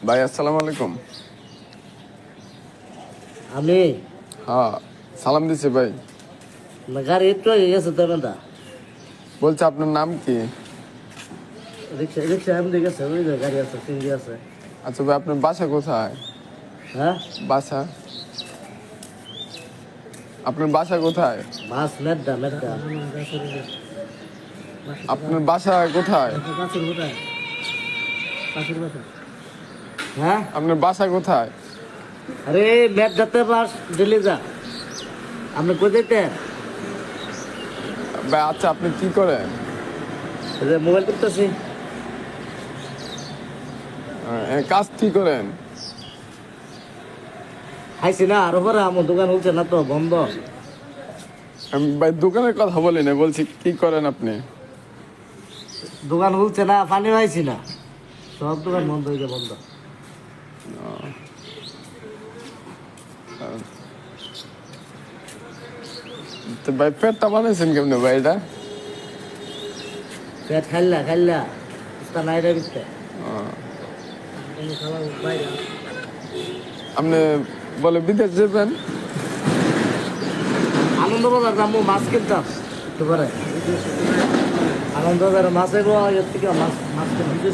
ভাই আসসালামু আলাইকুম। আমি হ্যাঁ, সালাম দিছি ভাই। গাড়ি একটু আগে গেছে তো না বলছে আপনার নাম কি? রিক্সা রিক্সা এমনি গেছে ওই যে গাড়ি আছে সিঙ্গি আছে। আচ্ছা ভাই, আপনার বাসা কোথায়? হ্যাঁ বাসা আপনার বাসা কোথায়? মাছ মেড্ডা মেড্ডা আপনার বাসা কোথায়? হ্যাঁ আপনার বাসা কোথায়? আরে মেড্ডাতে বাস ডেলি যা আপনি কই যেতেন? ভাই আচ্ছা, আপনি কি করেন? মোবাইল টিপতেছি। কাজ কি করেন? খাইছি না আরো পরে আমার দোকান হচ্ছে না তো বন্ধ। আমি ভাই দোকানের কথা বলি না, বলছি কি করেন আপনি? দোকান হচ্ছে না, পানি পাইছি না, সব দোকান বন্ধ হয়ে বন্ধ। তো ভাই পেটটা বানাইছেন কেমনে ভাই এটা? পেট খাইলা খাইলা নাই রে বিতে আপনি বলে বিদেশ যাবেন? আনন্দবাজার যাবো মাছ কিনতাম একটু পরে। আনন্দবাজার মাছের থেকে মাছ মাছ কিনতে